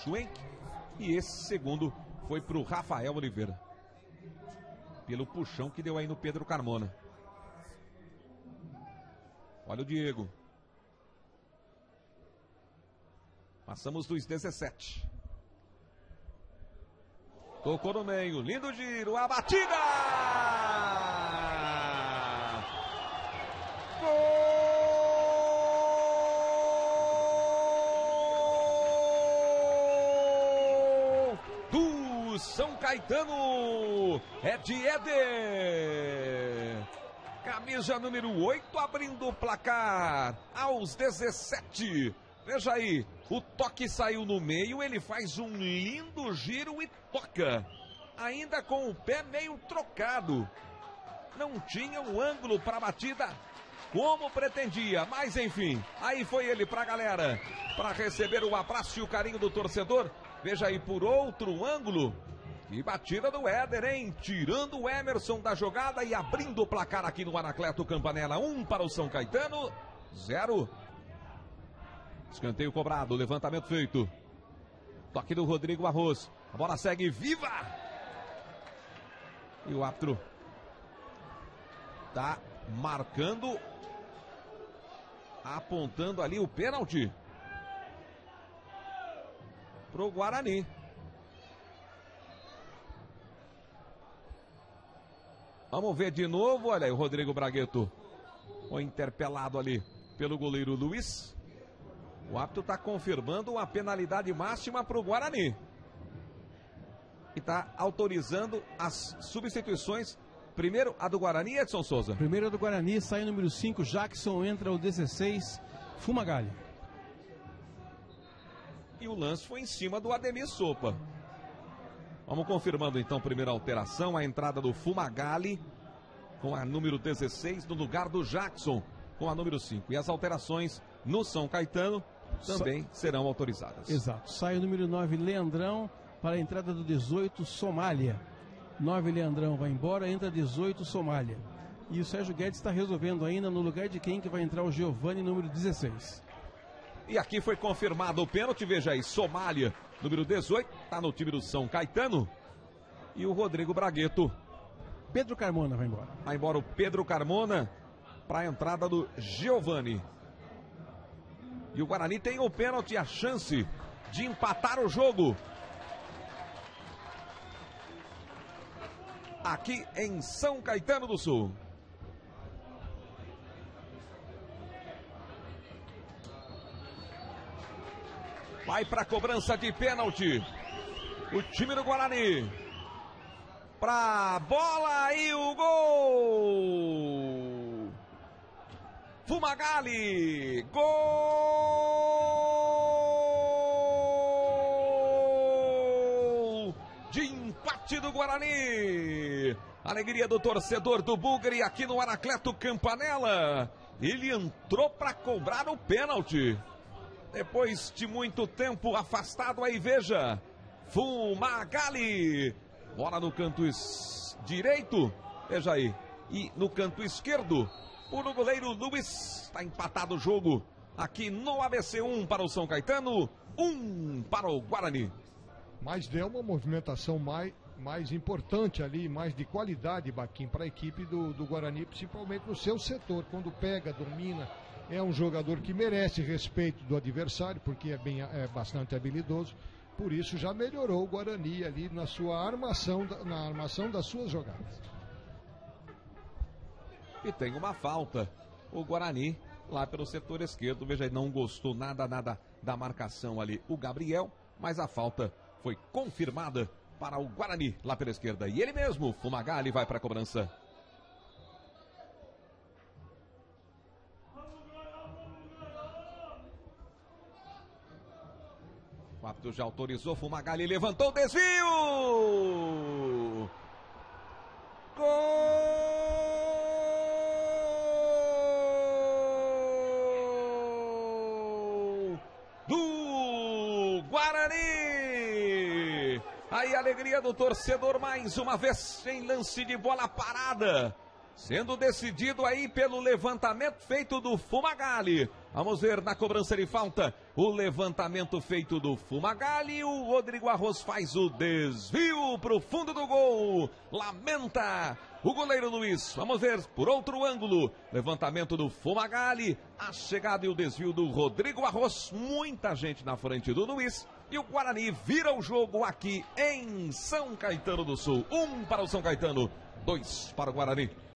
Schwenk. E esse segundo foi para o Rafael Oliveira. Pelo puxão que deu aí no Pedro Carmona. Olha o Diego. Passamos dos 17. Tocou no meio, lindo giro, a batida! Gol do São Caetano! É de Éder! Camisa número 8 abrindo o placar aos 17. Veja aí, o toque saiu no meio, ele faz um lindo giro e toca. Ainda com o pé meio trocado. Não tinha um ângulo para a batida como pretendia, mas enfim, aí foi ele para a galera, para receber o abraço e o carinho do torcedor. Veja aí por outro ângulo. Que batida do Éder, hein? Tirando o Emerson da jogada e abrindo o placar aqui no Anacleto Campanella. 1 para o São Caetano, 0. Escanteio cobrado, levantamento feito. Toque do Rodrigo Arroz. A bola segue viva. E o árbitro tá marcando, apontando ali o pênalti pro Guarani. Vamos ver de novo. Olha aí o Rodrigo Bragueto. Foi interpelado ali pelo goleiro Luiz. O árbitro está confirmando uma penalidade máxima para o Guarani. E está autorizando as substituições. Primeiro a do Guarani, Edson Souza. Primeiro a do Guarani, sai o número 5, Jackson, entra o 16, Fumagalli. E o lance foi em cima do Ademir Sopa. Vamos confirmando então, primeira alteração, a entrada do Fumagalli com a número 16 no lugar do Jackson com a número 5. E as alterações no São Caetano também serão autorizadas. Exato. Sai o número 9, Leandrão, para a entrada do 18, Somália. 9, Leandrão vai embora, entra 18, Somália. E o Sérgio Guedes está resolvendo ainda no lugar de quem que vai entrar o Giovani, número 16. E aqui foi confirmado o pênalti, veja aí, Somália, número 18, está no time do São Caetano. E o Rodrigo Bragueto. Pedro Carmona vai embora. Vai embora o Pedro Carmona para a entrada do Giovani. E o Guarani tem o pênalti, a chance de empatar o jogo. Aqui em São Caetano do Sul. Vai para a cobrança de pênalti. O time do Guarani. Pra bola e o gol. Fumagalli, gol de empate do Guarani. Alegria do torcedor do Bugre aqui no Anacleto Campanella. Ele entrou para cobrar o pênalti. Depois de muito tempo afastado, aí veja, Fumagalli. Bola no canto direito, veja aí. E no canto esquerdo, o goleiro Luiz. Está empatado o jogo aqui no ABC. 1 para o São Caetano, 1 para o Guarani. Mas deu uma movimentação mais importante ali, mais de qualidade, Baquim, para a equipe do Guarani, principalmente no seu setor. Quando pega, domina, é um jogador que merece respeito do adversário, porque é bastante habilidoso. Por isso já melhorou o Guarani ali na sua armação, na armação das suas jogadas. E tem uma falta. O Guarani lá pelo setor esquerdo, veja aí, não gostou nada da marcação ali o Gabriel, mas a falta foi confirmada para o Guarani lá pela esquerda. E ele mesmo, Fumagalli, vai para a cobrança. O árbitro já autorizou, Fumagalli levantou o desvio! Gol do Guarani! Aí a alegria do torcedor mais uma vez em lance de bola parada. sendo decidido aí pelo levantamento feito do Fumagalli. Vamos ver na cobrança de falta o levantamento feito do Fumagalli. O Rodrigo Arroz faz o desvio para o fundo do gol. Lamenta o goleiro Luiz. Vamos ver por outro ângulo. Levantamento do Fumagalli. A chegada e o desvio do Rodrigo Arroz. Muita gente na frente do Luiz. E o Guarani vira o jogo aqui em São Caetano do Sul. 1 para o São Caetano, 2 para o Guarani.